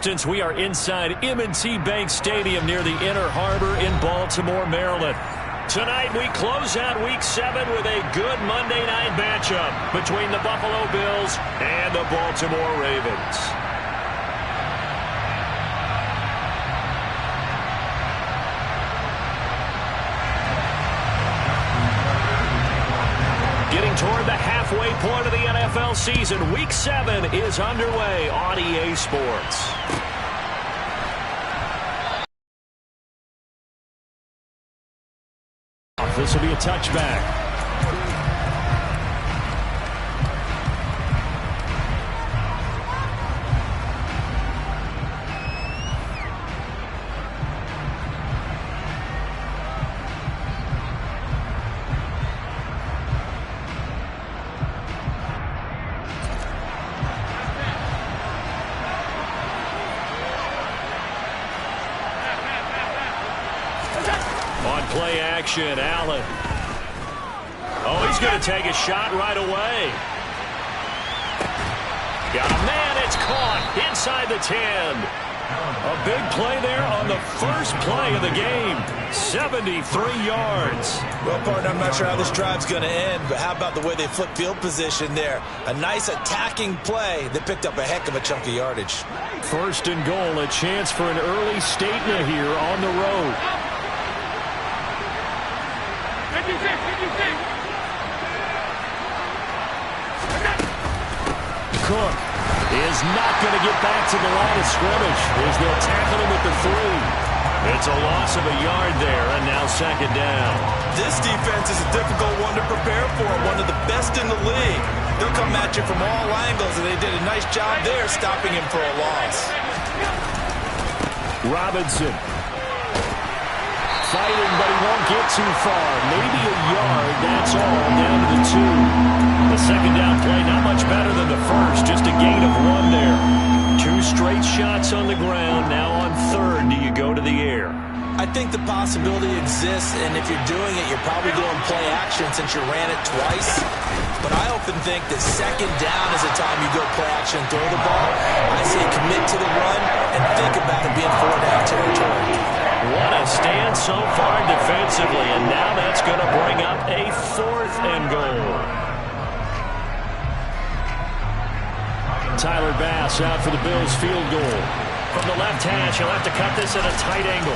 Since we are inside M&T Bank Stadium near the Inner Harbor in Baltimore, Maryland. Tonight we close out Week 7 with a good Monday night matchup between the Buffalo Bills and the Baltimore Ravens. Getting toward the halfway point of the NFL season, Week 7 is underway on EA Sports. This will be a touchback. Play action, Allen. Oh, he's going to take a shot right away. Got a man, it's caught inside the 10. A big play there on the first play of the game. 73 yards. Well, partner, I'm not sure how this drive's going to end, but how about the way they flip field position there? A nice attacking play that picked up a heck of a chunk of yardage. First and goal, a chance for an early statement here on the road. Cook is not going to get back to the line of scrimmage as they'll tackle him at the 3. It's a loss of a yard there, and now second down. This defense is a difficult one to prepare for, one of the best in the league. They'll come at you from all angles, and they did a nice job there stopping him for a loss. Robinson. Fighting, but he won't get too far. Maybe a yard, that's all, down to the 2. The second down play, not much better than the first, just a gain of 1 there. 2 straight shots on the ground. Now on third, do you go to the air? I think the possibility exists, and if you're doing it, you're probably doing play action since you ran it twice. But I often think that second down is the time you go play action and throw the ball. I say commit to the run and think about it being 4-down territory. What a stand so far defensively, and now that's going to bring up a 4th and goal. Tyler Bass out for the Bills field goal. From the left hash, he'll have to cut this at a tight angle.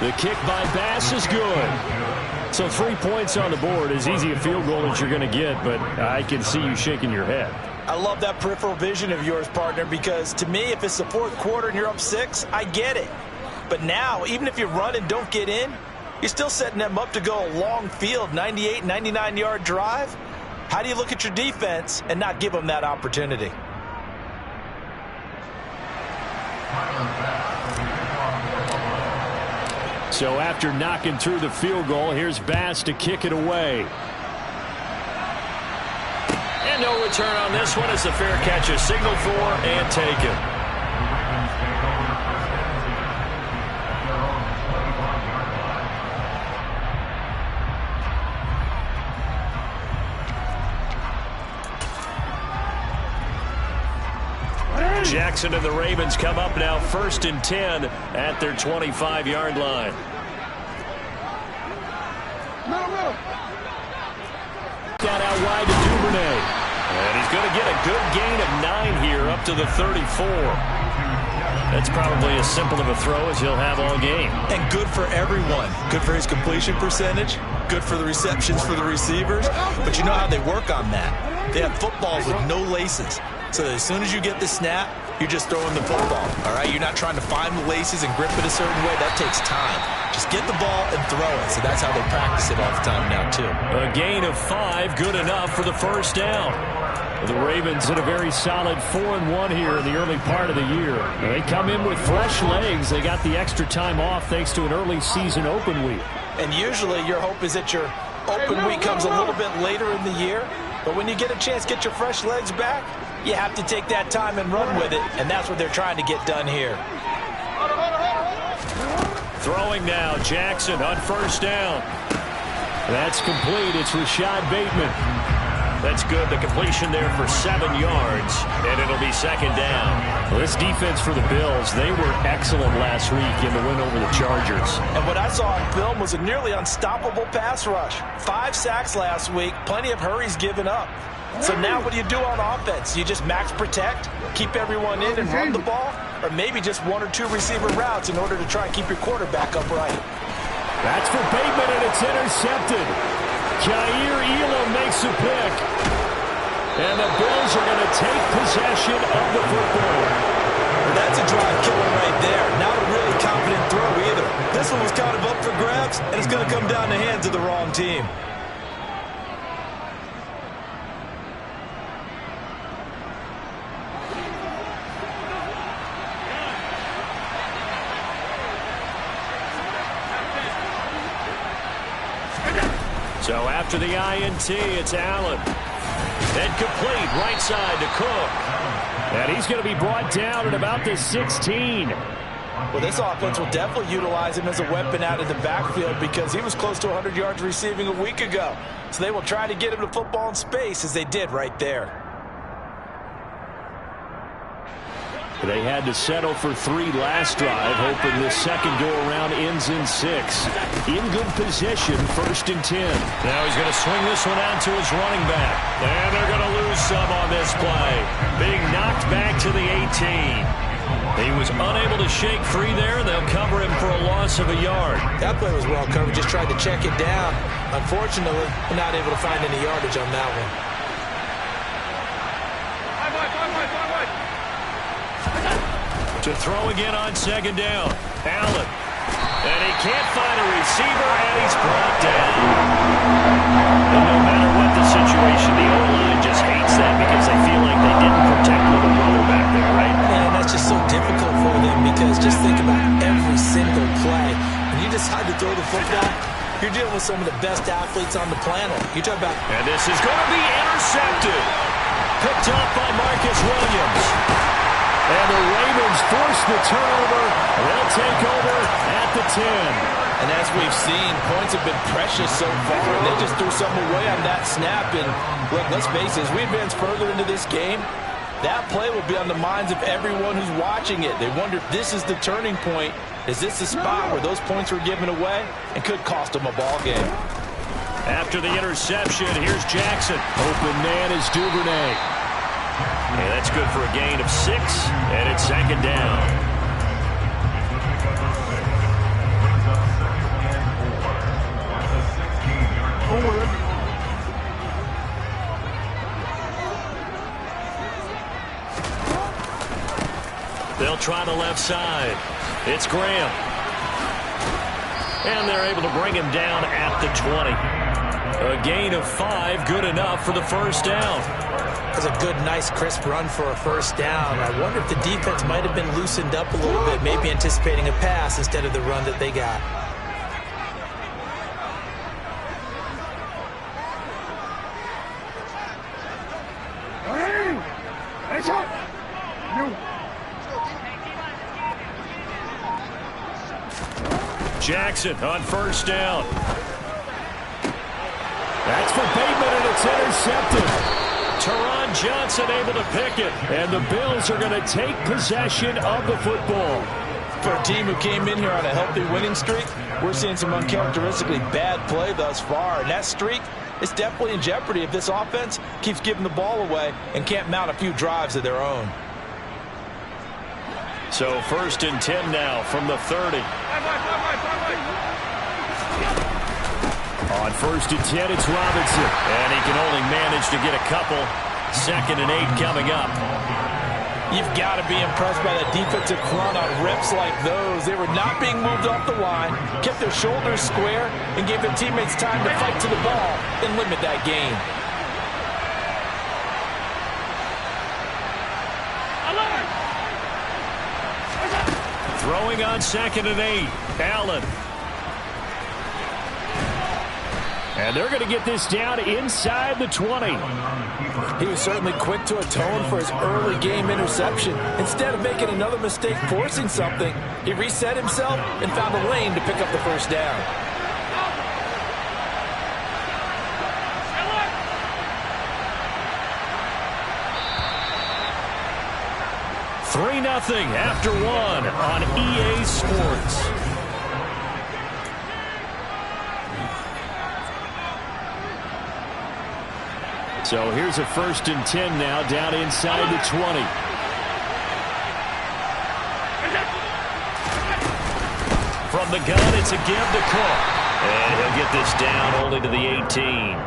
The kick by Bass is good. So 3 points on the board, as easy a field goal as you're going to get, but I can see you shaking your head. I love that peripheral vision of yours, partner, because to me, if it's the 4th quarter and you're up 6, I get it. But now, even if you run and don't get in, you're still setting them up to go a long field, 98, 99-yard drive. How do you look at your defense and not give them that opportunity? So after knocking through the field goal, here's Bass to kick it away. And no return on this one as the fair catch is signaled for and taken. Jackson and the Ravens come up now 1st and 10 at their 25-yard line. Got out wide to Duvernay. And he's going to get a good gain of 9 here up to the 34. That's probably as simple of a throw as he'll have all game. And good for everyone. Good for his completion percentage. Good for the receptions for the receivers. But you know how they work on that. They have footballs with no laces. So that as soon as you get the snap, you're just throwing the football, all right? You're not trying to find the laces and grip it a certain way. That takes time. Just get the ball and throw it. So that's how they practice it all the time now, too. A gain of 5, good enough for the first down. The Ravens hit a very solid 4-1 here in the early part of the year. They come in with fresh legs. They got the extra time off thanks to an early season open week. And usually your hope is that your open week comes a little bit later in the year. But when you get a chance to get your fresh legs back, you have to take that time and run with it, and that's what they're trying to get done here. Throwing now, Jackson on first down. That's complete. It's Rashad Bateman. That's good. The completion there for 7 yards, and it'll be second down. Well, this defense for the Bills, they were excellent last week in the win over the Chargers. And what I saw on film was a nearly unstoppable pass rush. 5 sacks last week, plenty of hurries given up. So now what do you do on offense? You just max protect, keep everyone in and run the ball, or maybe just 1 or 2 receiver routes in order to try and keep your quarterback upright. That's for Bateman, and it's intercepted. Jair Elam makes a pick. And the Bills are going to take possession of the football. That's a drive killer right there. Not a really confident throw either. This one was kind of up for grabs, and it's going to come down the hands of the wrong team. So after the INT, it's Allen. And complete, right side to Cook. And he's going to be brought down at about the 16. Well, this offense will definitely utilize him as a weapon out of the backfield because he was close to 100 yards receiving a week ago. So they will try to get him to football in space as they did right there. They had to settle for 3 last drive, hoping this second go-around ends in 6. In good position, 1st and 10. Now he's going to swing this one out to his running back. And they're going to lose some on this play. Being knocked back to the 18. He was unable to shake free there. They'll cover him for a loss of a yard. That play was well covered. Just tried to check it down. Unfortunately, not able to find any yardage on that one. To throw again on second down. Allen. And he can't find a receiver, and he's brought down. And no matter what the situation, the O-line just hates that because they feel like they didn't protect little brother back there, right? And that's just so difficult for them because just think about every single play. When you decide to throw the football, you're dealing with some of the best athletes on the planet. You talk about... And this is going to be intercepted. Picked up by Marcus Williams. And the Ravens force the turnover. They'll take over at the 10. And as we've seen, points have been precious so far. And they just threw something away on that snap. And look, let's face it, as we advance further into this game, that play will be on the minds of everyone who's watching it. They wonder if this is the turning point. Is this the spot where those points were given away and could cost them a ball game? After the interception, here's Jackson. Open man is Duvernay. And that's good for a gain of 6, and it's second down. They'll try the left side. It's Graham. And they're able to bring him down at the 20. A gain of 5, good enough for the first down. That's a good, nice, crisp run for a first down. I wonder if the defense might have been loosened up a little bit, maybe anticipating a pass instead of the run that they got. Jackson on first down. That's for Bateman, and it's intercepted. Teron Johnson able to pick it, and the Bills are going to take possession of the football. For a team who came in here on a healthy winning streak, we're seeing some uncharacteristically bad play thus far, and that streak is definitely in jeopardy if this offense keeps giving the ball away and can't mount a few drives of their own. So 1st and 10 now from the 30. On 1st and 10, it's Robinson. And he can only manage to get a couple. 2nd and 8 coming up. You've got to be impressed by that defensive front on rips like those. They were not being moved off the line, kept their shoulders square, and gave their teammates time to fight to the ball and limit that gain. Throwing on 2nd and 8. Allen. And they're going to get this down inside the 20. He was certainly quick to atone for his early game interception. Instead of making another mistake forcing something, he reset himself and found a lane to pick up the first down. after one on EA Sports. So here's a 1st and 10 now, down inside the 20. From the gun, it's a give to Cook. And he'll get this down only to the 18.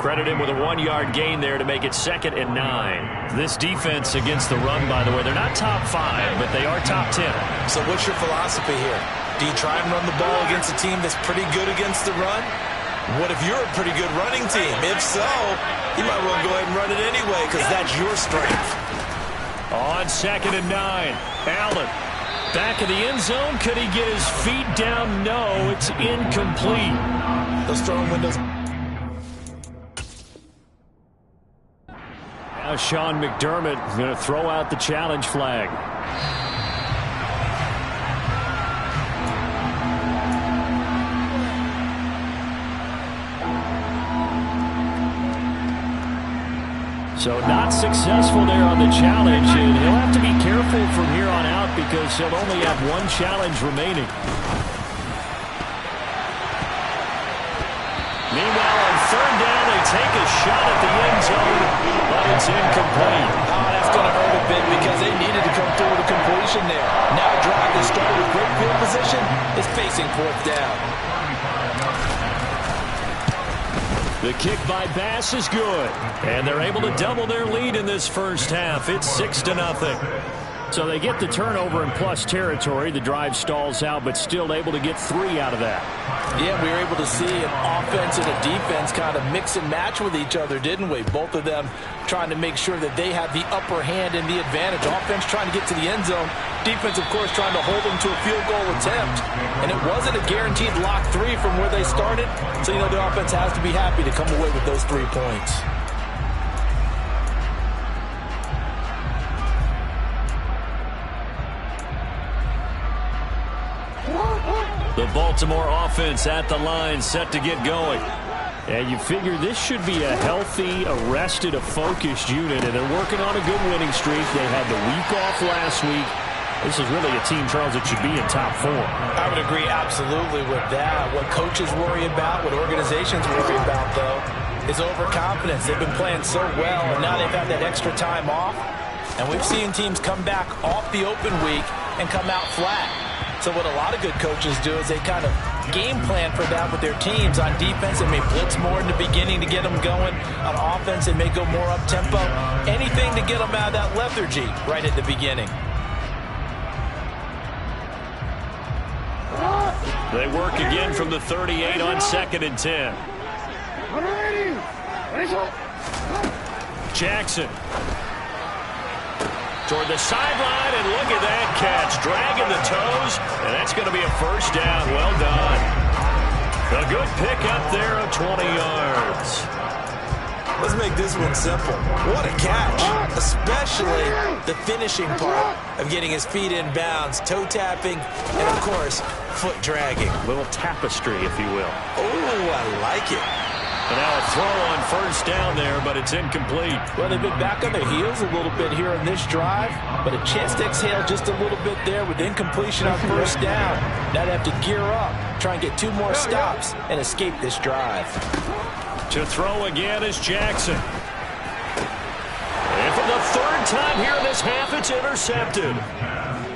Credit him with a 1-yard gain there to make it 2nd and 9. This defense against the run, by the way, they're not top 5, but they are top 10. So what's your philosophy here? Do you try and run the ball against a team that's pretty good against the run? What if you're a pretty good running team? If so, you might well go ahead and run it anyway because that's your strength. On 2nd and 9, Allen. Back of the end zone. Could he get his feet down? No, it's incomplete. Those throwing windows. Now Sean McDermott is going to throw out the challenge flag. So not successful there on the challenge, and he'll have to be careful from here on out because he'll only have one challenge remaining. Meanwhile, on 3rd down, they take a shot at the end zone, but it's incomplete. Oh, that's going to hurt a bit because they needed to come through with a completion there. Now a drive that started with great field position is facing 4th down. The kick by Bass is good, and they're able to double their lead in this first half. It's 6-0. So they get the turnover in plus territory. The drive stalls out, but still able to get 3 out of that. Yeah, we were able to see an offense and a defense kind of mix and match with each other, didn't we? Both of them trying to make sure that they have the upper hand and the advantage. Offense trying to get to the end zone. Defense, of course, trying to hold them to a field goal attempt. And it wasn't a guaranteed lock 3 from where they started. So, the offense has to be happy to come away with those 3 points. The Baltimore offense at the line, set to get going. And you figure this should be a healthy, arrested, a focused unit, and they're working on a good winning streak. They had the week off last week. This is really a team, Charles, that should be in top 4. I would agree absolutely with that. What coaches worry about, what organizations worry about, though, is overconfidence. They've been playing so well, and now they've had that extra time off. And we've seen teams come back off the open week and come out flat. So what a lot of good coaches do is they kind of game plan for that with their teams. On defense, they may blitz more in the beginning to get them going. On offense, they may go more up-tempo. Anything to get them out of that lethargy right at the beginning. They work again from the 38 on 2nd and 10. Jackson. Toward the sideline, and look at that catch. Dragging the toes, and that's going to be a 1st down. Well done. A good pickup there of 20 yards. Let's make this one simple. What a catch, especially the finishing part of getting his feet in bounds, toe tapping, and, of course, foot dragging. A little tapestry, if you will. Oh, I like it. And now a throw on 1st down there, but it's incomplete. Well, they've been back on their heels a little bit here in this drive, but a chance to exhale just a little bit there with incompletion on 1st down. Now they have to gear up, try and get 2 more stops, and escape this drive. To throw again is Jackson. And for the 3rd time here in this half, it's intercepted.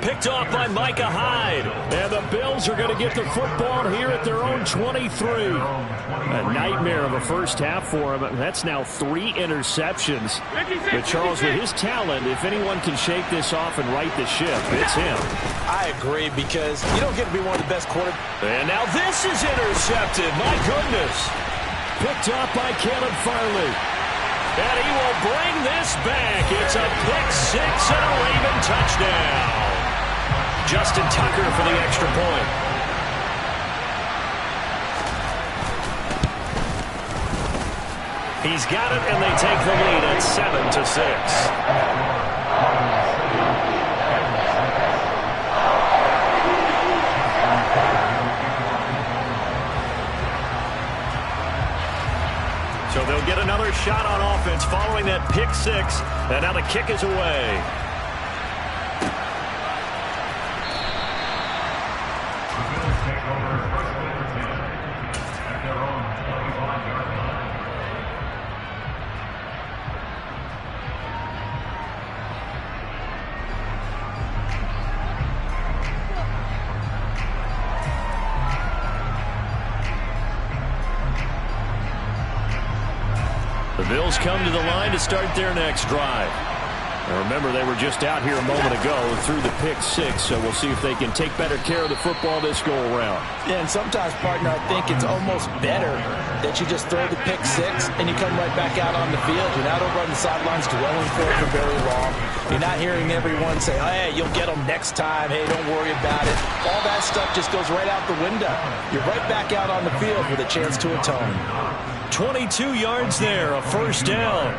Picked off by Micah Hyde. And the Bills are going to get the football here at their own 23. A nightmare of a first half for him. That's now 3 interceptions. But Charles, with his talent, if anyone can shake this off and right the ship, it's him. I agree, because you don't get to be one of the best quarterbacks. And now this is intercepted. My goodness. Picked off by Caleb Farley. And he will bring this back. It's a pick-6 and a Raven touchdown. Justin Tucker for the extra point. He's got it, and they take the lead at 7-6. So they'll get another shot on offense following that pick-6, and now the kick is away. The Bills come to the line to start their next drive. And remember, they were just out here a moment ago through the pick six, so we'll see if they can take better care of the football this go-around. Yeah, and sometimes, partner, I think it's almost better that you just throw the pick six and you come right back out on the field. You're not over on the sidelines dwelling for it for very long. You're not hearing everyone say, hey, you'll get them next time. Hey, don't worry about it. All that stuff just goes right out the window. You're right back out on the field with a chance to atone. 22 yards there, a first down.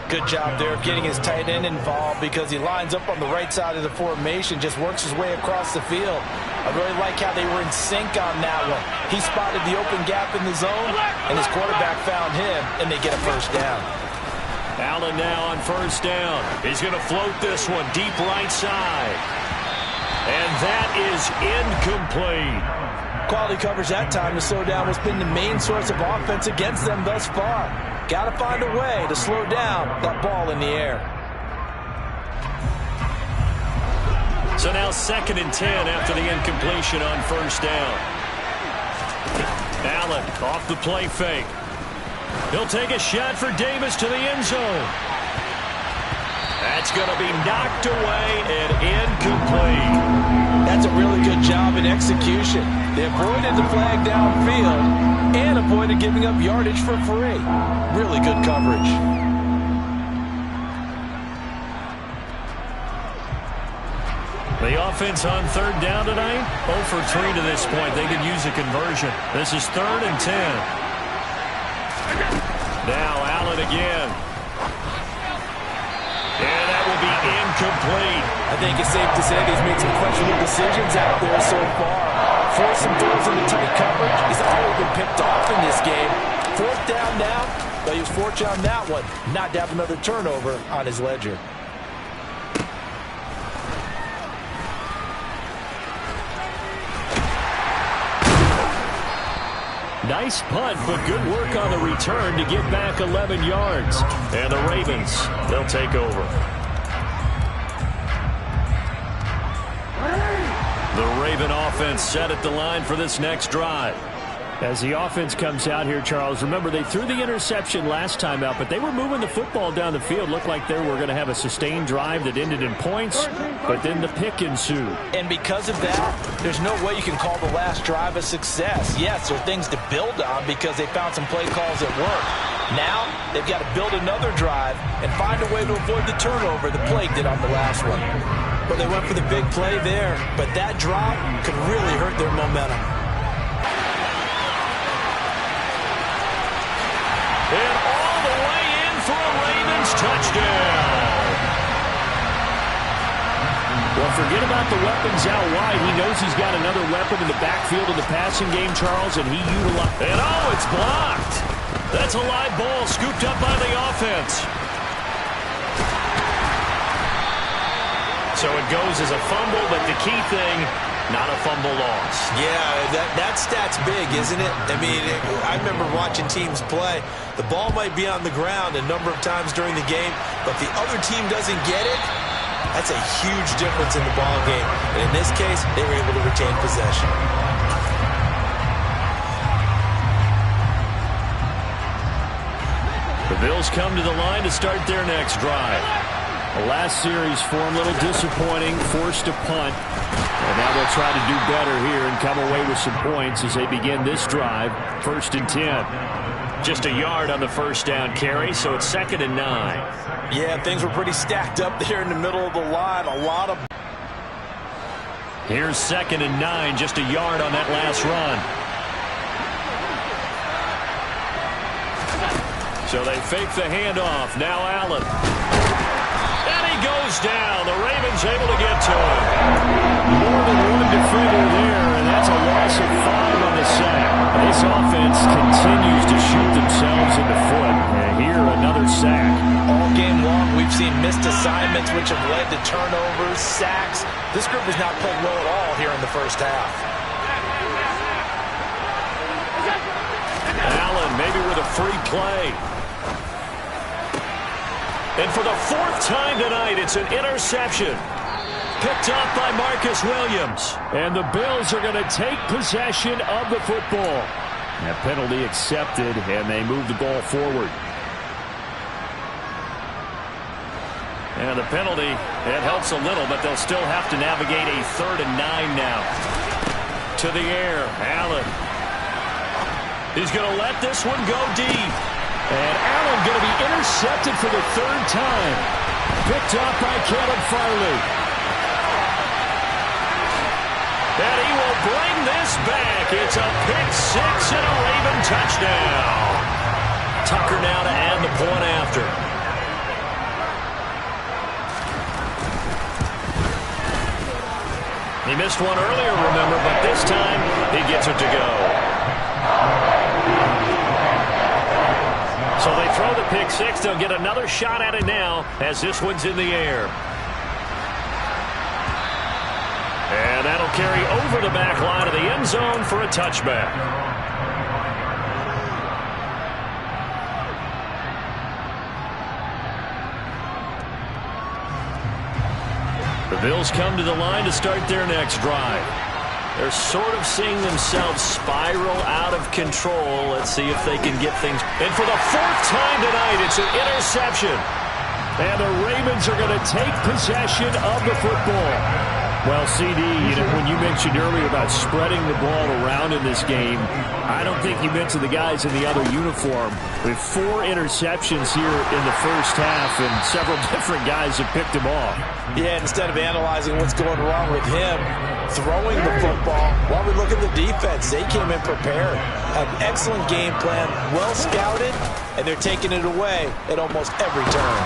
Good job there of getting his tight end involved because he lines up on the right side of the formation, just works his way across the field. I really like how they were in sync on that one. He spotted the open gap in the zone, and his quarterback found him, and they get a first down. Allen now on first down. He's going to float this one deep right side. And that is incomplete. Quality coverage that time to slow down what's been the main source of offense against them thus far. Got to find a way to slow down that ball in the air. So now 2nd and 10 after the incompletion on first down. Allen off the play fake. He'll take a shot for Davis to the end zone. That's going to be knocked away and incomplete. That's a really good job in execution. They avoided the flag downfield and avoided giving up yardage for free. Really good coverage. The offense on 3rd down tonight, 0 for 3 to this point. They could use a conversion. This is 3rd and 10. Now Allen again. And that will be incomplete. I think it's safe to say he's made some questionable decisions out there so far. Forced some throws into tight coverage. He's already been picked off in this game. 4th down now, but he was fortunate on that one not to have another turnover on his ledger. Nice punt, but good work on the return to get back 11 yards. And the Ravens, they'll take over. The Raven offense set at the line for this next drive. As the offense comes out here, Charles, remember they threw the interception last time out, but they were moving the football down the field. Looked like they were going to have a sustained drive that ended in points, but then the pick ensued. And because of that, there's no way you can call the last drive a success. Yes, there are things to build on because they found some play calls that work. Now, they've got to build another drive and find a way to avoid the turnover the Plague did on the last one. But they went for the big play there, but that drop could really hurt their momentum. And all the way in for a Ravens touchdown. Well, forget about the weapons out wide. He knows he's got another weapon in the backfield of the passing game, Charles, and he utilized. And oh, it's blocked. That's a live ball scooped up by the offense. So it goes as a fumble, but the key thing, not a fumble loss. Yeah, that stat's big, isn't it? I mean, I remember watching teams play. The ball might be on the ground a number of times during the game, but if the other team doesn't get it, that's a huge difference in the ball game. And in this case, they were able to retain possession. The Bills come to the line to start their next drive. The last series for him, a little disappointing, forced a punt. And now they'll try to do better here and come away with some points as they begin this drive. 1st and 10. Just a yard on the first down carry, so it's 2nd and 9. Yeah, things were pretty stacked up there in the middle of the line. A lot of... Here's 2nd and 9, just a yard on that last run. So they fake the handoff. Now Allen. And he goes down. The Ravens able to get to him. More than one defender there, and that's a loss of 5 on the sack. This offense continues to shoot themselves in the foot. And here, another sack. All game long, we've seen missed assignments, which have led to turnovers, sacks. This group has not played well at all here in the first half. Allen maybe with a free play. And for the 4th time tonight, it's an interception. Picked up by Marcus Williams. And the Bills are going to take possession of the football. That penalty accepted, and they move the ball forward. And the penalty, it helps a little, but they'll still have to navigate a 3rd and 9 now. To the air, Allen. He's going to let this one go deep. And Allen going to be intercepted for the 3rd time. Picked up by Caleb Farley. And he will bring this back. It's a pick 6 and a Raven touchdown. Tucker now to add the point after. He missed one earlier, remember, but this time he gets it to go. So they throw the pick 6. They'll get another shot at it now as this one's in the air. And that'll carry over the back line of the end zone for a touchback. The Bills come to the line to start their next drive. They're sort of seeing themselves spiral out of control. Let's see if they can get things. And for the 4th time tonight, it's an interception. And the Ravens are going to take possession of the football. Well, CD, when you mentioned earlier about spreading the ball around in this game, I don't think you mentioned the guys in the other uniform. With 4 interceptions here in the first half, and several different guys have picked him off. Yeah, instead of analyzing what's going wrong with him, throwing the football, while we look at the defense, they came in prepared. An excellent game plan, well scouted, and they're taking it away at almost every turn.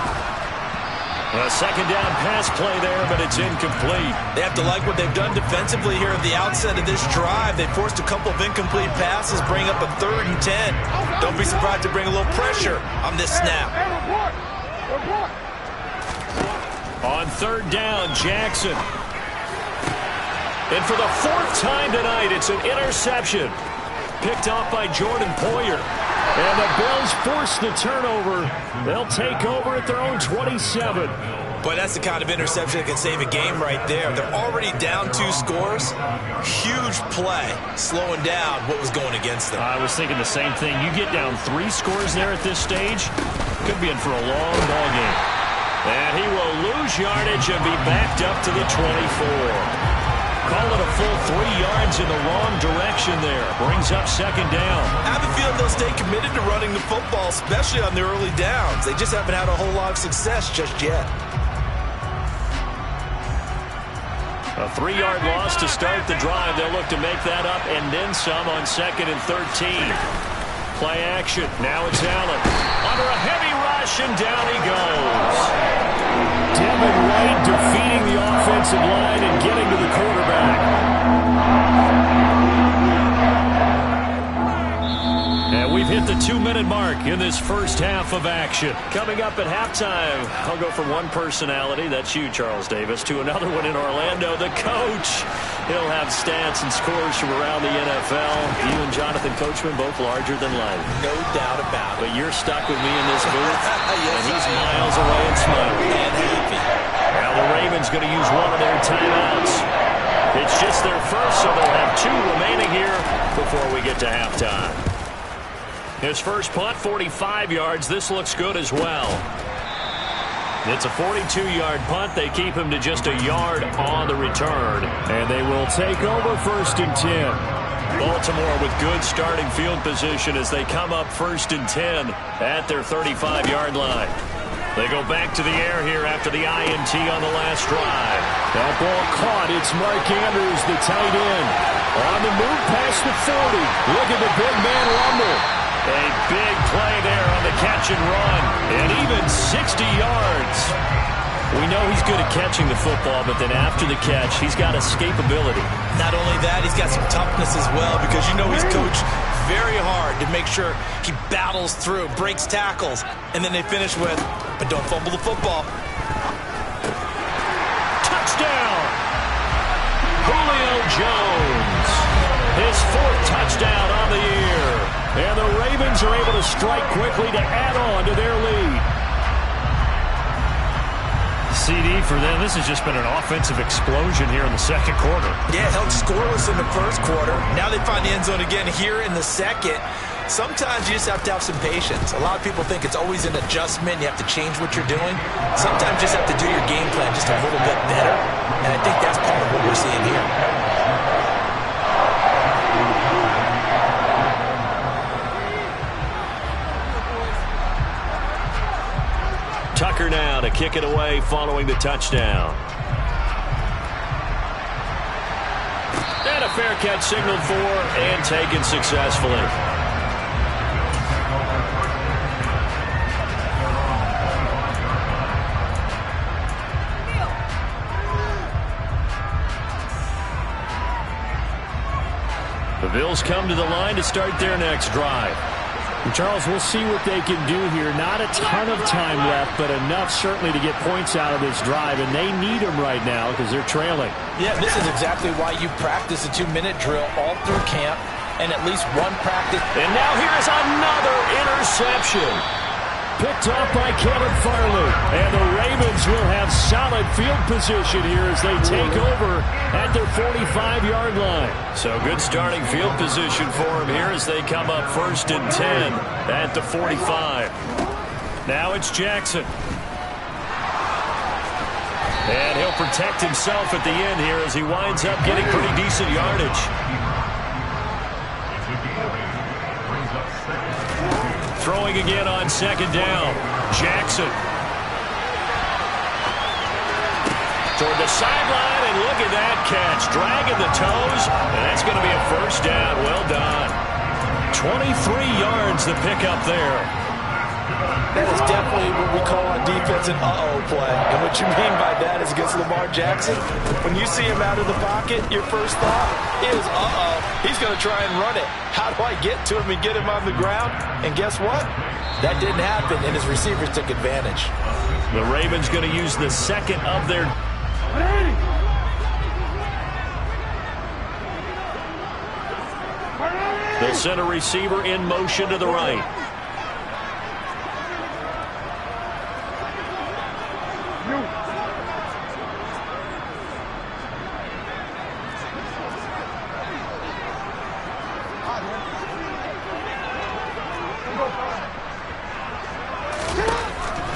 A 2nd down pass play there, but it's incomplete. They have to like what they've done defensively here at the outset of this drive. They forced a couple of incomplete passes, bring up a 3rd and 10. Don't be surprised to bring a little pressure on this snap. On 3rd down, Jackson. And for the 4th time tonight, it's an interception. Picked off by Jordan Poyer. And the Bills force the turnover. They'll take over at their own 27. Boy, that's the kind of interception that can save a game right there. They're already down 2 scores. Huge play, slowing down what was going against them. I was thinking the same thing. You get down 3 scores there at this stage, could be in for a long ball game. And he will lose yardage and be backed up to the 24. Call it a full 3 yards in the wrong direction there. Brings up 2nd down. I have a feeling they'll stay committed to running the football, especially on the early downs. They just haven't had a whole lot of success just yet. A 3-yard loss to start the drive. They'll look to make that up and then some on 2nd and 13. Play action. Now it's Allen. Under a heavy rush, and down he goes. Devin White defeating the offensive line and getting to the quarterback. And we've hit the 2-minute mark in this first half of action. Coming up at halftime, I'll go from one personality, that's you, Charles Davis, to another one in Orlando, the coach. He'll have stats and scores from around the NFL. You and Jonathan Coachman both larger than life. No doubt about it. But you're stuck with me in this booth, yes, and he's miles away and smiling. And happy. Now the Ravens going to use one of their timeouts. It's just their first, so they'll have 2 remaining here before we get to halftime. His first punt, 45 yards. This looks good as well. It's a 42-yard punt. They keep him to just a yard on the return. And they will take over 1st and 10. Baltimore with good starting field position as they come up 1st and 10 at their 35-yard line. They go back to the air here after the INT on the last drive. That ball caught. It's Mark Andrews, the tight end. On the move past the 40. Look at the big man rumble. A big play there on the catch and run. And even 60 yards. We know he's good at catching the football, but then after the catch, he's got escapability. Not only that, he's got some toughness as well, because you know he's coached very hard to make sure he battles through, breaks tackles, and then they finish with, but don't fumble the football. Touchdown! Julio Jones. His 4th touchdown on the year. And the Ravens are able to strike quickly to add on to their lead. CD for them, this has just been an offensive explosion here in the 2nd quarter. Yeah, held scoreless in the 1st quarter. Now they find the end zone again here in the 2nd. Sometimes you just have to have some patience. A lot of people think it's always an adjustment. You have to change what you're doing. Sometimes you just have to do your game plan just a little bit better. And I think that's part of what we're seeing here. Tucker now to kick it away following the touchdown. And a fair catch signaled for and taken successfully. The Bills come to the line to start their next drive. Charles, we'll see what they can do here. Not a ton of time left, but enough certainly to get points out of this drive, and they need them right now because they're trailing. Yeah, this is exactly why you practice a 2-minute drill all through camp and at least one practice. And now here's another interception. Picked off by Caleb Farley. And the Ravens will have solid field position here as they take over at their 45-yard line. So good starting field position for them here as they come up 1st and 10 at the 45. Now it's Jackson. And he'll protect himself at the end here as he winds up getting pretty decent yardage. Throwing again on 2nd down. Jackson. Toward the sideline, and look at that catch. Dragging the toes, and that's going to be a 1st down. Well done. 23 yards to pick up there. That is definitely what we call on defense an uh-oh play. And what you mean by that is against Lamar Jackson, when you see him out of the pocket, your first thought is, uh-oh, he's going to try and run it. How do I get to him and get him on the ground? And guess what? That didn't happen, and his receivers took advantage. The Ravens going to use the second of their... They'll send a receiver in motion to the right.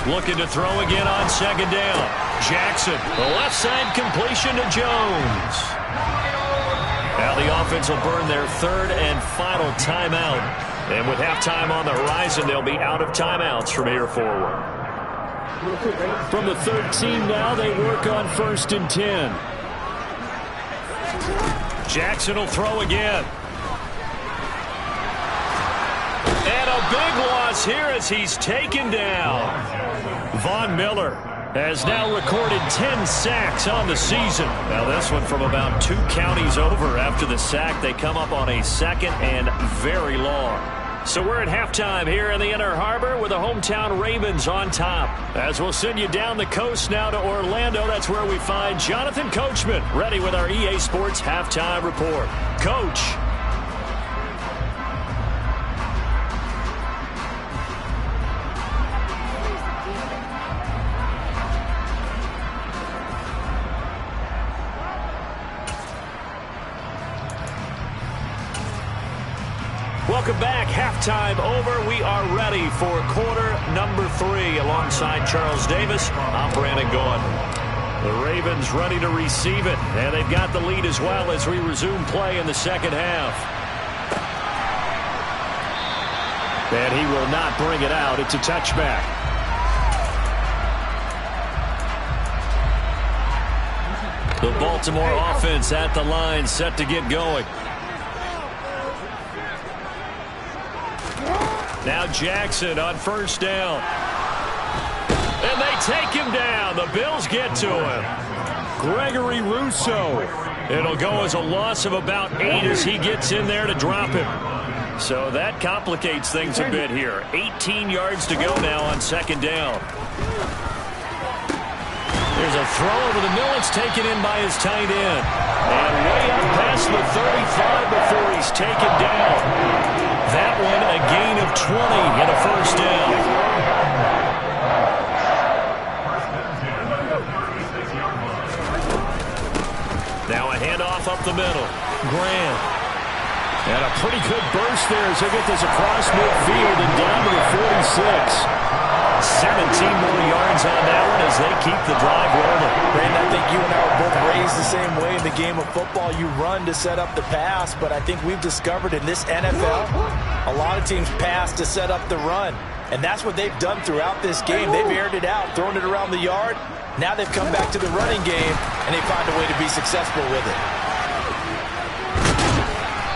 Looking to throw again on 2nd down. Jackson, the left side completion to Jones. Now the offense will burn their 3rd and final timeout. And with halftime on the horizon, they'll be out of timeouts from here forward. From the 13 now, they work on 1st and 10. Jackson will throw again. And a big loss here as he's taken down. Von Miller has now recorded 10 sacks on the season. Now this one from about 2 counties over. After the sack, they come up on a 2nd and very long. So we're at halftime here in the Inner Harbor with the hometown Ravens on top. As we'll send you down the coast now to Orlando, that's where we find Jonathan Coachman ready with our EA Sports Halftime Report. Coach. Welcome back. Halftime over. We are ready for quarter number 3 alongside Charles Davis. I'm Brandon Gaudin. The Ravens ready to receive it, and they've got the lead as well as we resume play in the 2nd half. And he will not bring it out. It's a touchback. The Baltimore offense at the line, set to get going. Now Jackson on 1st down. And they take him down. The Bills get to him. Gregory Rousseau. It'll go as a loss of about 8 as he gets in there to drop him. So that complicates things a bit here. 18 yards to go now on 2nd down. There's a throw over the middle. It's taken in by his tight end. And way up past the 35 before he's taken down. That one a gain of 20 and a 1st down. Now a handoff up the middle. Graham. And a pretty good burst there as he'll get this across midfield and down to the 46. 17 more yards on that one as they keep the drive rolling. Brandon, I think you and I were both raised the same way in the game of football. You run to set up the pass, but I think we've discovered in this NFL, a lot of teams pass to set up the run. And that's what they've done throughout this game. They've aired it out, thrown it around the yard. Now they've come back to the running game, and they find a way to be successful with it.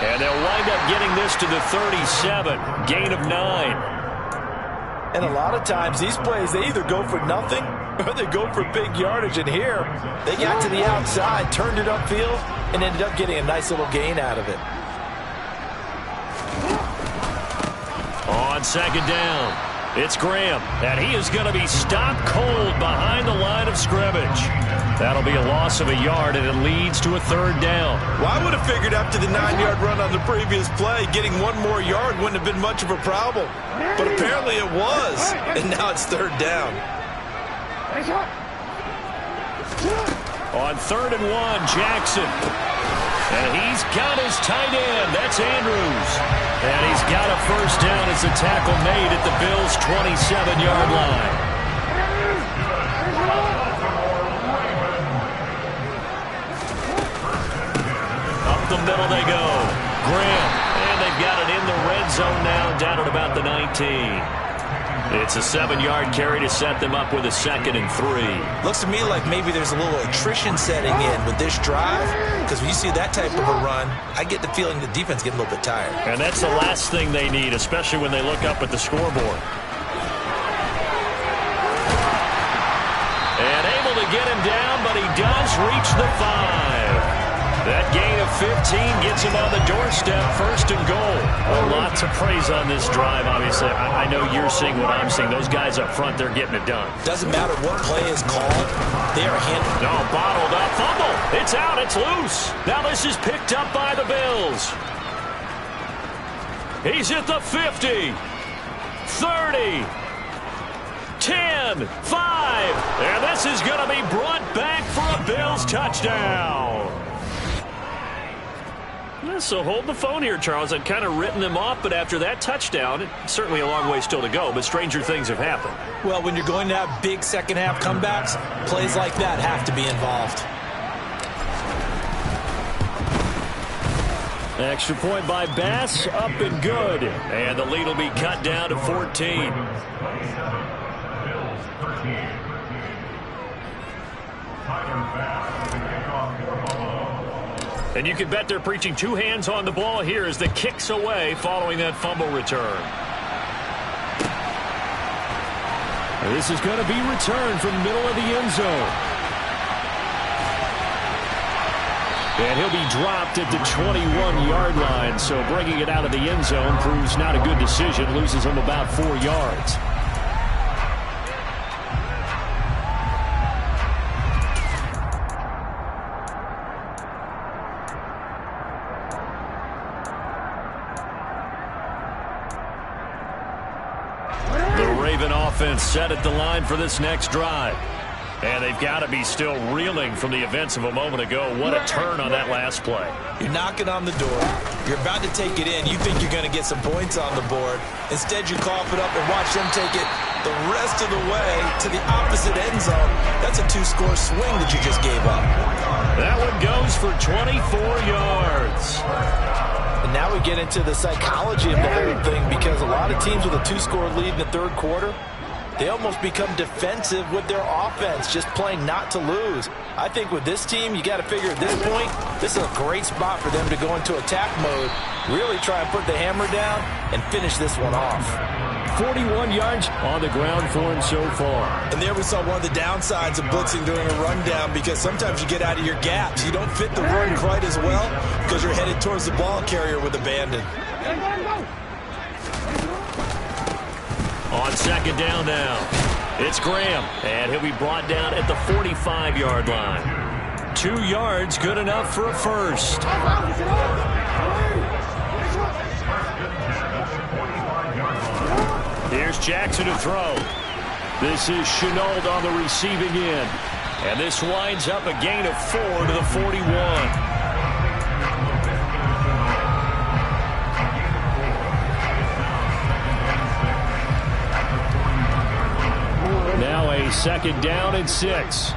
And they'll wind up getting this to the 37, gain of 9. And a lot of times, these plays, they either go for nothing or they go for big yardage. And here, they got to the outside, turned it upfield, and ended up getting a nice little gain out of it. On second down, it's Graham, and he is going to be stopped cold behind the line of scrimmage. That'll be a loss of a yard, and it leads to a third down. Well, I would have figured after the 9-yard run on the previous play, getting one more yard wouldn't have been much of a problem. But apparently it was, and now it's third down. On 3rd and 1, Jackson. And he's got his tight end. That's Andrews. And he's got a first down as the tackle made at the Bills' 27-yard line. The middle they go. Graham. And they've got it in the red zone now, down at about the 19. It's a 7-yard carry to set them up with a 2nd and 3. Looks to me like maybe there's a little attrition setting in with this drive, because when you see that type of a run, I get the feeling the defense getting a little bit tired. And that's the last thing they need, especially when they look up at the scoreboard. And able to get him down, but he does reach the 5. That gain of 15 gets him on the doorstep, 1st and goal. A lot to praise on this drive, obviously. I know you're seeing what I'm seeing. Those guys up front, they're getting it done. Doesn't matter what play is called. They are handled. No, bottled up. Fumble. It's out. It's loose. Now this is picked up by the Bills. He's at the 50. 30. 10. 5. And this is going to be brought back for a Bills touchdown. So hold the phone here, Charles. I'd kind of written them off, but after that touchdown, it's certainly a long way still to go, but stranger things have happened. Well, when you're going to have big second-half comebacks, plays like that have to be involved. Extra point by Bass, up and good. And the lead will be cut down to 14. And you can bet they're preaching 2 hands on the ball here as the kick's away following that fumble return. And this is going to be returned from the middle of the end zone. And he'll be dropped at the 21-yard line, so bringing it out of the end zone proves not a good decision, loses him about 4 yards. Offense set at the line for this next drive. And they've got to be still reeling from the events of a moment ago. What a turn on that last play. You're knocking on the door. You're about to take it in. You think you're going to get some points on the board. Instead, you cough it up and watch them take it the rest of the way to the opposite end zone. That's a 2-score swing that you just gave up. That one goes for 24 yards. And now we get into the psychology of the whole thing, because a lot of teams with a 2-score lead in the third quarter, they almost become defensive with their offense, just playing not to lose. I think with this team, you got to figure at this point, this is a great spot for them to go into attack mode, really try and put the hammer down and finish this one off. 41 yards on the ground for him so far. And there we saw one of the downsides of blitzing during a rundown, because sometimes you get out of your gaps. You don't fit the run quite as well because you're headed towards the ball carrier with abandon. On second down now, it's Graham, and he'll be brought down at the 45-yard line. 2 yards, good enough for a first. Here's Jackson to throw. This is Shenault on the receiving end. And this winds up a gain of 4 to the 41. a 2nd down and 6.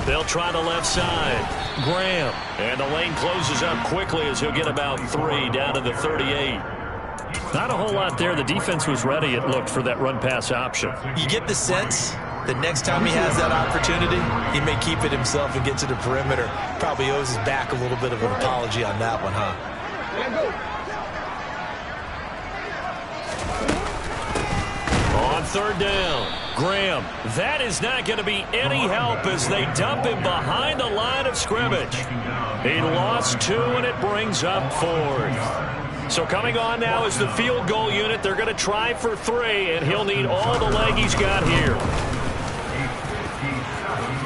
They'll try the left side. Graham. And the lane closes up quickly as he'll get about 3 down to the 38. Not a whole lot there. The defense was ready, it looked, for that run-pass option. You get the sense that next time he has that opportunity, he may keep it himself and get to the perimeter. Probably owes his back a little bit of an apology on that one, huh? On 3rd down, Graham. That is not going to be any help as they dump him behind the line of scrimmage. He lost 2, and it brings up 4th. So coming on now is the field goal unit. They're going to try for 3, and he'll need all the leg he's got here.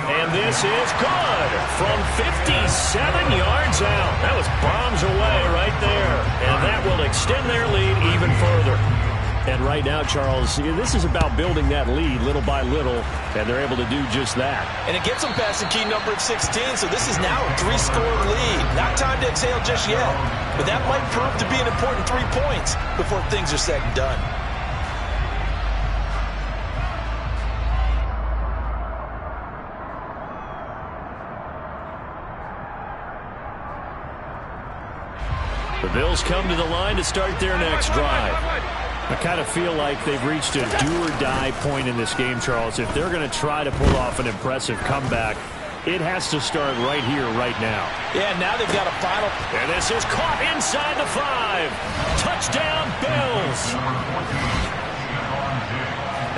And this is good from 57 yards out. That was bombs away right there. And that will extend their lead even further. And right now, Charles, this is about building that lead little by little, and they're able to do just that. And it gets them past the key number of 16, so this is now a 3-score lead. Not time to exhale just yet, but that might prove to be an important 3 points before things are said and done. The Bills come to the line to start their next drive. I kind of feel like they've reached a do-or-die point in this game, Charles. If they're going to try to pull off an impressive comeback, it has to start right here, right now. Yeah, now they've got a final. And this is caught inside the 5. Touchdown, Bills.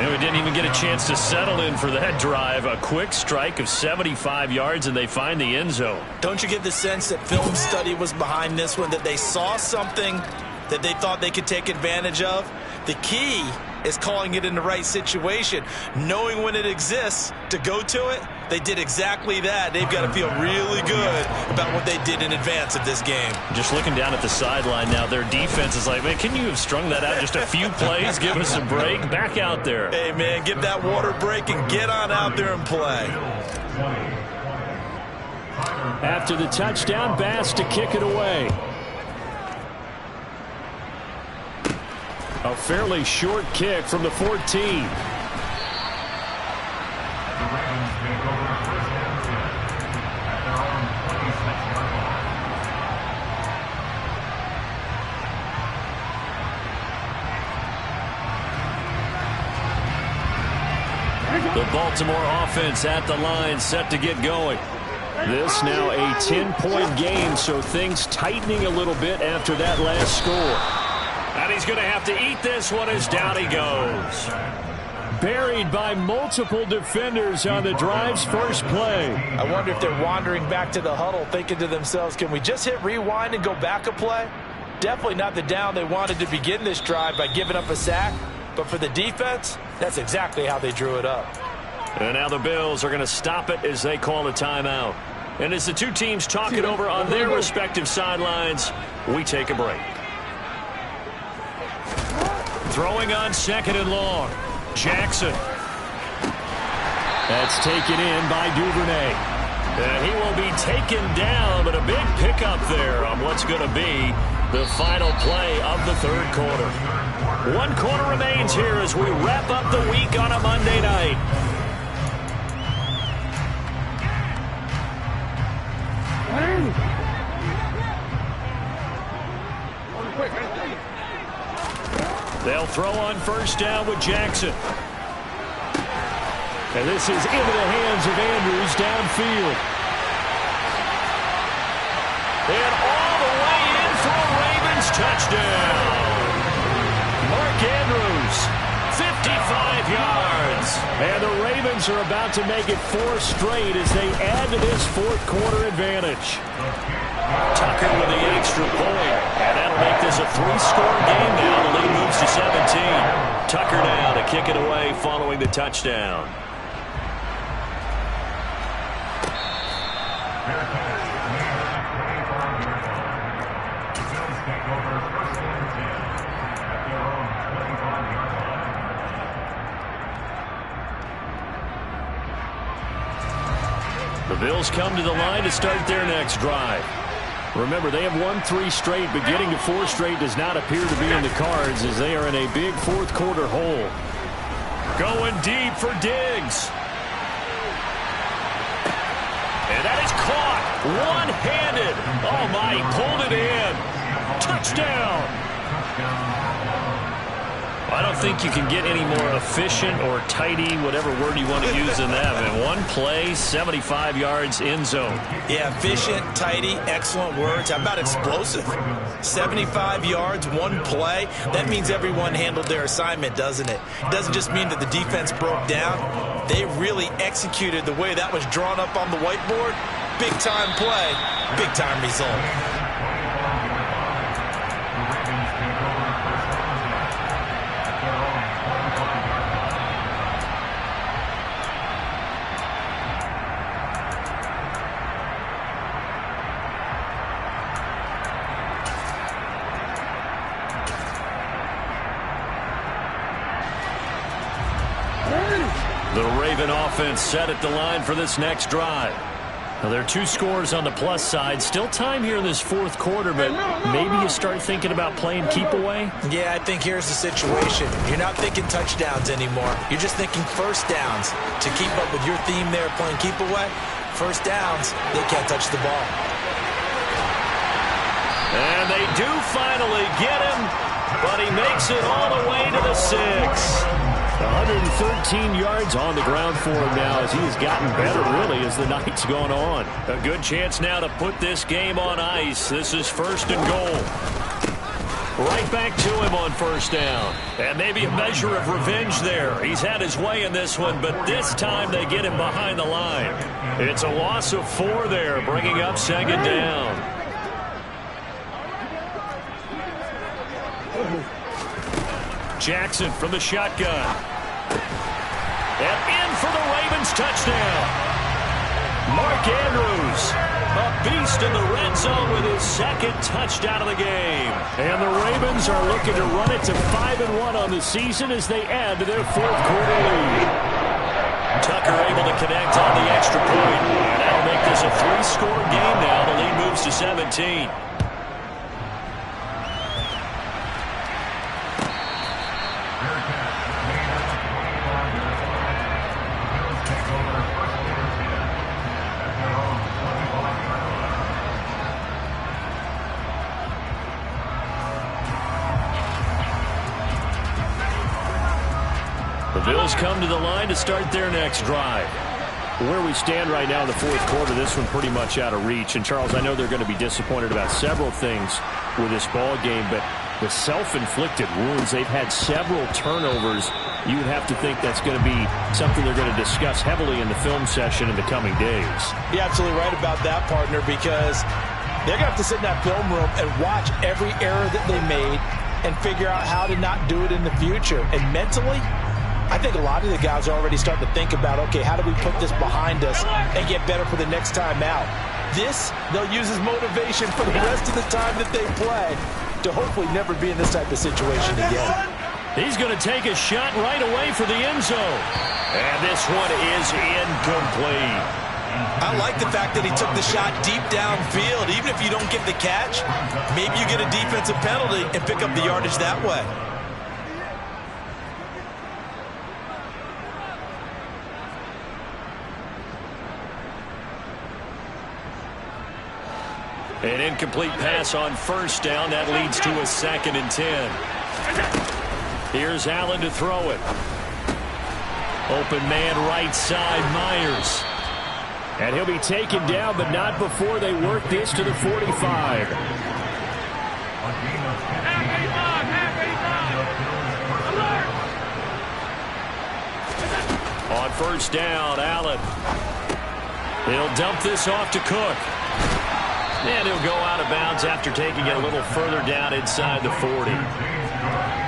And we didn't even get a chance to settle in for that drive. A quick strike of 75 yards, and they find the end zone. Don't you get the sense that film study was behind this one, that they saw something that they thought they could take advantage of? The key is calling it in the right situation, knowing when it exists to go to it. They did exactly that. They've got to feel really good about what they did in advance of this game. Just looking down at the sideline now, their defense is like, man, can you have strung that out just a few plays? Give us a break. Back out there. Hey, man, give that water break and get on out there and play. After the touchdown, Bass to kick it away. A fairly short kick from the 14. The Baltimore offense at the line, set to get going. This now a 10-point game, so things tightening a little bit after that last score. And he's going to have to eat this one as down he goes. Buried by multiple defenders on the drive's first play. I wonder if they're wandering back to the huddle thinking to themselves, can we just hit rewind and go back a play? Definitely not the down they wanted to begin this drive by giving up a sack. But for the defense, that's exactly how they drew it up. And now the Bills are going to stop it as they call a timeout. And as the two teams talk it over on their respective sidelines, we take a break. Throwing on 2nd and long. Jackson. That's taken in by Duvernay. And he will be taken down, but a big pickup there on what's going to be the final play of the 3rd quarter. 1 quarter remains here as we wrap up the week on a Monday night. They'll throw on 1st down with Jackson. And this is into the hands of Andrews downfield. And all the way in for a Ravens touchdown. Mark Andrews, 55 yards. And the Ravens are about to make it 4 straight as they add to this 4th quarter advantage. Tucker with the extra point. And that'll make this a 3-score game now. The lead moves to 17. Tucker now to kick it away following the touchdown. The Bills come to the line to start their next drive. Remember, they have won 3 straight, but getting to 4 straight does not appear to be in the cards as they are in a big fourth quarter hole. Going deep for Diggs. And that is caught one-handed. Oh, my, he pulled it in. Touchdown. I don't think you can get any more efficient or tidy, whatever word you want to use in that. And one play, 75 yards in zone. Yeah, efficient, tidy, excellent words. How about explosive? 75 yards, one play. That means everyone handled their assignment, doesn't it? It doesn't just mean that the defense broke down. They really executed the way that was drawn up on the whiteboard. Big-time play, big-time result. The Raven offense set at the line for this next drive. Now, there are 2 scores on the plus side. Still time here in this fourth quarter, but maybe you start thinking about playing keep away? Yeah, I think here's the situation. You're not thinking touchdowns anymore. You're just thinking first downs. To keep up with your theme there, playing keep away, first downs, they can't touch the ball. And they do finally get him, but he makes it all the way to the 6. 113 yards on the ground for him now as he has gotten better, really, as the night's gone on. A good chance now to put this game on ice. This is 1st and goal. Right back to him on first down. And maybe a measure of revenge there. He's had his way in this one, but this time they get him behind the line. It's a loss of 4 there, bringing up 2nd down. Jackson from the shotgun. And in for the Ravens touchdown. Mark Andrews, a beast in the red zone with his 2nd touchdown of the game. And the Ravens are looking to run it to 5-1 on the season as they add to their 4th quarter lead. Tucker able to connect on the extra point. And that'll make this a 3-score game now. The lead moves to 17. The Bills come to the line to start their next drive. Where we stand right now in the fourth quarter, this one pretty much out of reach. And, Charles, I know they're going to be disappointed about several things with this ball game, but the self-inflicted wounds, they've had several turnovers. You would have to think that's going to be something they're going to discuss heavily in the film session in the coming days. You're absolutely right about that, partner, because they're going to have to sit in that film room and watch every error that they made and figure out how to not do it in the future. And mentally, I think a lot of the guys are already starting to think about, okay, how do we put this behind us and get better for the next time out? This, they'll use as motivation for the rest of the time that they play to hopefully never be in this type of situation again. He's going to take a shot right away for the end zone. And this one is incomplete. I like the fact that he took the shot deep downfield. Even if you don't get the catch, maybe you get a defensive penalty and pick up the yardage that way. An incomplete pass on first down. That leads to a 2nd and 10. Here's Allen to throw it. Open man right side, Myers. And he'll be taken down, but not before they work this to the 45. On first down, Allen. He'll dump this off to Cook. And he'll go out of bounds after taking it a little further down inside the 40.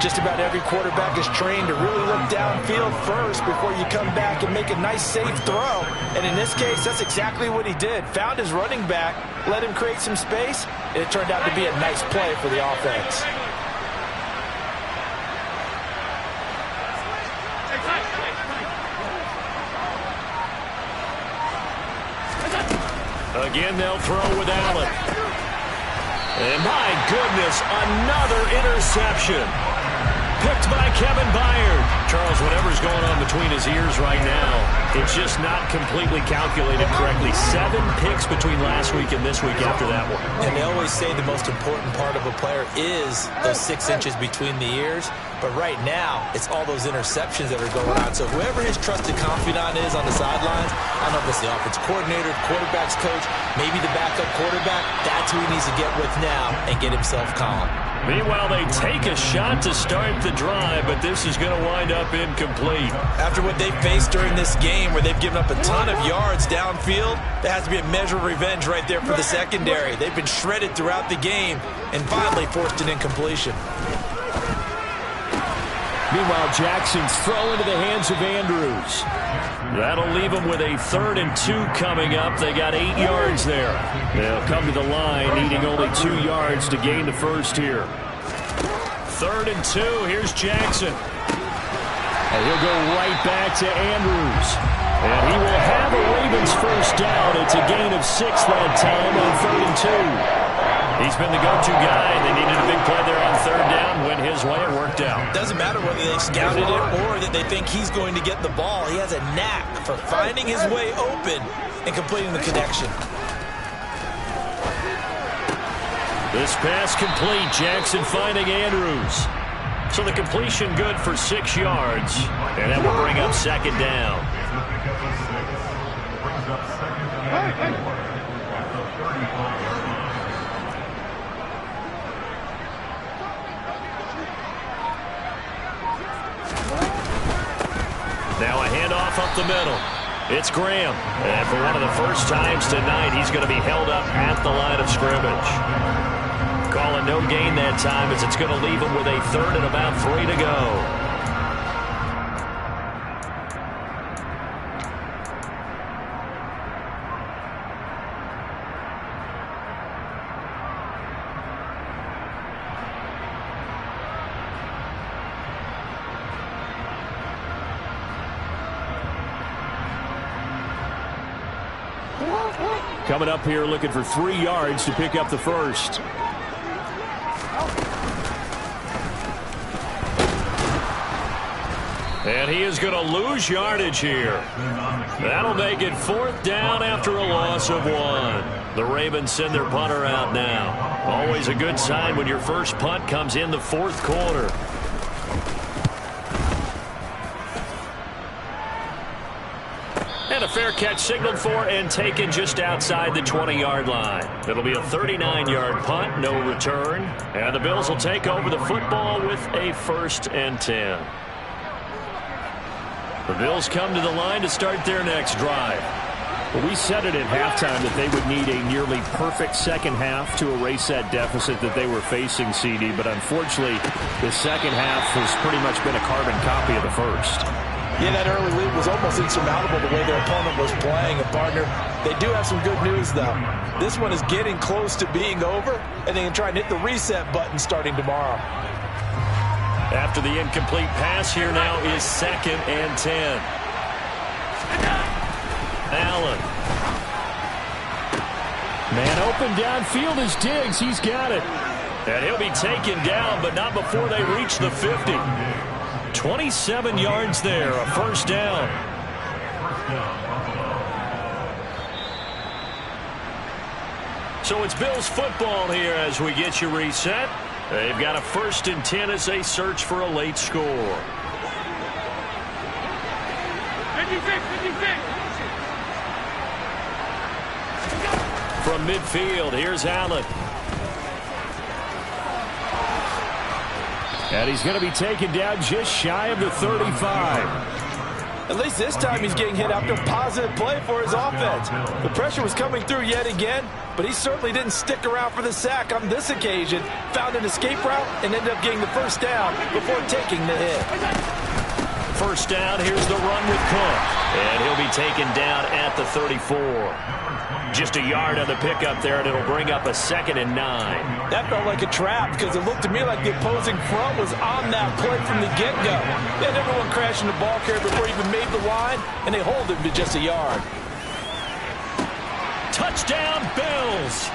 Just about every quarterback is trained to really look downfield first before you come back and make a nice, safe throw. And in this case, that's exactly what he did. Found his running back, let him create some space, and it turned out to be a nice play for the offense. Again, they'll throw with Allen. And my goodness, another interception. Picked by Kevin Byard. Charles, whatever's going on between his ears right now, it's just not completely calculated correctly. 7 picks between last week and this week after that one. And they always say the most important part of a player is those 6 inches between the ears. But right now, it's all those interceptions that are going on. So whoever his trusted confidant is on the sidelines, I don't know if it's the offensive coordinator, quarterback's coach, maybe the backup quarterback, that's who he needs to get with now and get himself calm. Meanwhile, they take a shot to start the drive, but this is going to wind up incomplete. After what they faced during this game where they've given up a ton of yards downfield, there has to be a measure of revenge right there for the secondary. They've been shredded throughout the game and finally forced an incompletion. Meanwhile, Jackson's throw into the hands of Andrews. That'll leave them with a 3rd and 2 coming up. They got 8 yards there. They'll come to the line, needing only 2 yards to gain the first here. 3rd and 2. Here's Jackson. And he'll go right back to Andrews. And he will have a Ravens first down. It's a gain of 6 that time on 3rd and 2. He's been the go-to guy. They needed a big play there on 3rd down. Went his way. It worked out. Doesn't matter whether they scouted it or that they think he's going to get the ball. He has a knack for finding his way open and completing the connection. This pass complete. Jackson finding Andrews. So the completion good for 6 yards. And that will bring up 2nd down. Now a handoff up the middle. It's Graham. And for one of the first times tonight, he's going to be held up at the line of scrimmage. Calling no gain that time as it's going to leave him with a 3rd and about 3 to go. Coming up here looking for 3 yards to pick up the first. And he is going to lose yardage here. That'll make it 4th down after a loss of 1. The Ravens send their punter out now. Always a good sign when your first punt comes in the 4th quarter. And a fair catch signaled for and taken just outside the 20-yard line. It'll be a 39-yard punt, no return. And the Bills will take over the football with a 1st and 10. The Bills come to the line to start their next drive. Well, we said it at halftime that they would need a nearly perfect second half to erase that deficit that they were facing, CD. But unfortunately, the second half has pretty much been a carbon copy of the first. Yeah, that early lead was almost insurmountable the way their opponent was playing. And, partner, they do have some good news, though. This one is getting close to being over, and they can try and hit the reset button starting tomorrow. After the incomplete pass, here now is 2nd and 10. Allen. Man open downfield is Diggs. He's got it. And he'll be taken down, but not before they reach the 50. 27 yards there, a first down. So it's Bills football here as we get you reset. They've got a 1st and 10 as they search for a late score. 56. From midfield, here's Allen. And he's going to be taken down just shy of the 35. At least this time he's getting hit after a positive play for his offense. The pressure was coming through yet again, but he certainly didn't stick around for the sack on this occasion. Found an escape route and ended up getting the first down before taking the hit. First down, here's the run with Cook. And he'll be taken down at the 34. Just a yard on the pickup there, and it'll bring up a 2nd and 9. That felt like a trap because it looked to me like the opposing front was on that play from the get-go. They had everyone crashing the ball carrier before he even made the line, and they hold him to just a yard. Touchdown, Bills.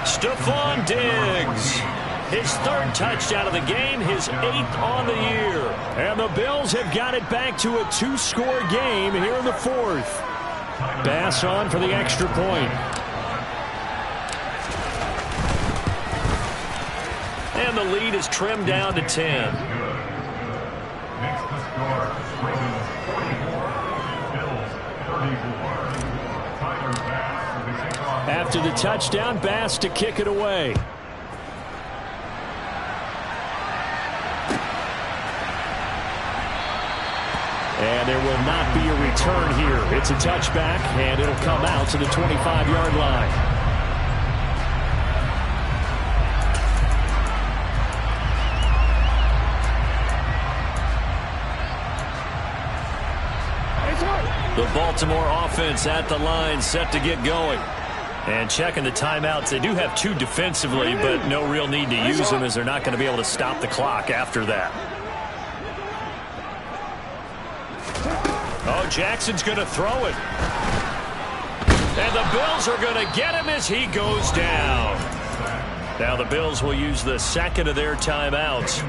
Stephon Diggs. His third touchdown of the game, his 8th on the year. And the Bills have got it back to a 2-score game here in the 4th. Bass on for the extra point. And the lead is trimmed down to 10. After the touchdown, Bass to kick it away. And there will not be a return here. It's a touchback, and it'll come out to the 25-yard line. The Baltimore offense at the line, set to get going. And checking the timeouts. They do have 2 defensively, but no real need to use them as they're not going to be able to stop the clock after that. Oh, Jackson's going to throw it. And the Bills are going to get him as he goes down. Now the Bills will use the second of their timeouts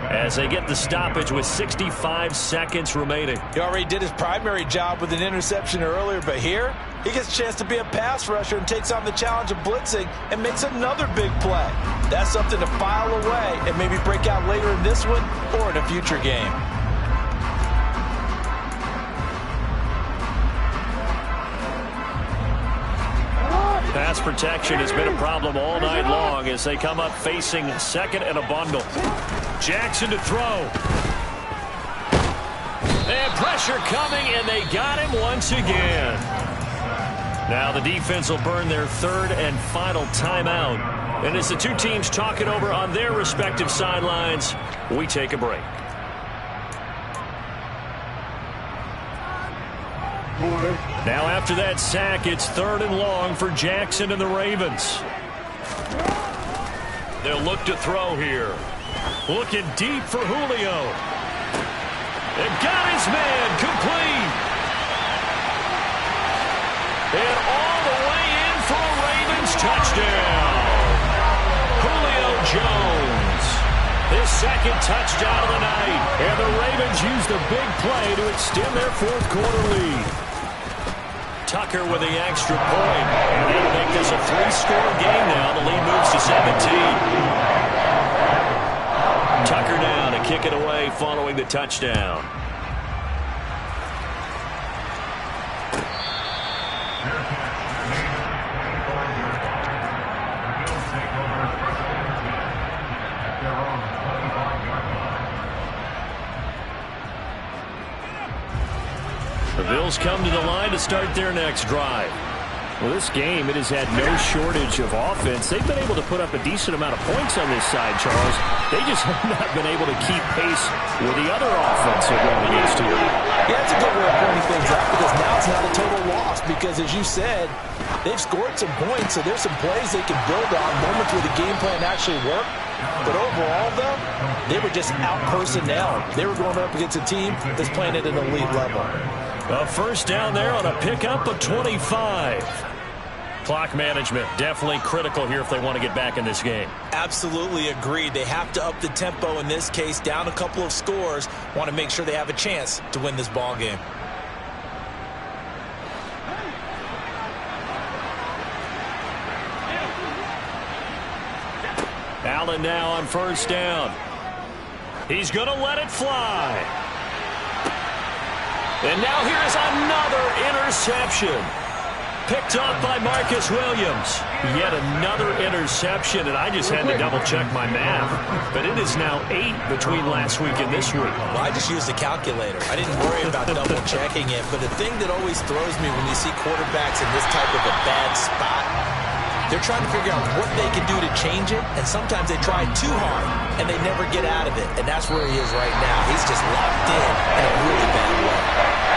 as they get the stoppage with 65 seconds remaining. He already did his primary job with an interception earlier, but here he gets a chance to be a pass rusher and takes on the challenge of blitzing and makes another big play. That's something to file away and maybe break out later in this one or in a future game. Pass protection has been a problem all night long as they come up facing second and a bundle. Jackson to throw. And pressure coming, and they got him once again. Now the defense will burn their third and final timeout. And as the two teams talk it over on their respective sidelines, we take a break. Now after that sack, it's third and long for Jackson and the Ravens. They'll look to throw here. Looking deep for Julio. And got his man complete. And all the way in for a Ravens touchdown. Julio Jones. His second touchdown of the night. And the Ravens use the big play to extend their fourth quarter lead. Tucker with the extra point. And that'll make this a 3-score game now. The lead moves to 17. Tucker now to kick it away following the touchdown. The Bills come to the line to start their next drive. Well, this game, it has had no shortage of offense. They've been able to put up a decent amount of points on this side, Charles. They just have not been able to keep pace with the other offense they're going against here. Yeah, that's a good way of pointing things out because now it's not a total loss because, as you said, they've scored some points, so there's some plays they can build on, moments where the game plan actually worked. But overall, though, they were just out-personnel. They were going up against a team that's playing at an elite level. A first down there on a pickup of 25. Clock management definitely critical here if they want to get back in this game. Absolutely agreed. They have to up the tempo in this case, down a couple of scores. Want to make sure they have a chance to win this ball game. Allen now on first down. He's going to let it fly. And now here's another interception. Picked off by Marcus Williams. Yet another interception, and I just had to double-check my math. But it is now 8 between last week and this week. Well, I just used the calculator. I didn't worry about double-checking it. But the thing that always throws me when you see quarterbacks in this type of a bad spot, they're trying to figure out what they can do to change it, and sometimes they try too hard, and they never get out of it. And that's where he is right now. He's just locked in a really bad way.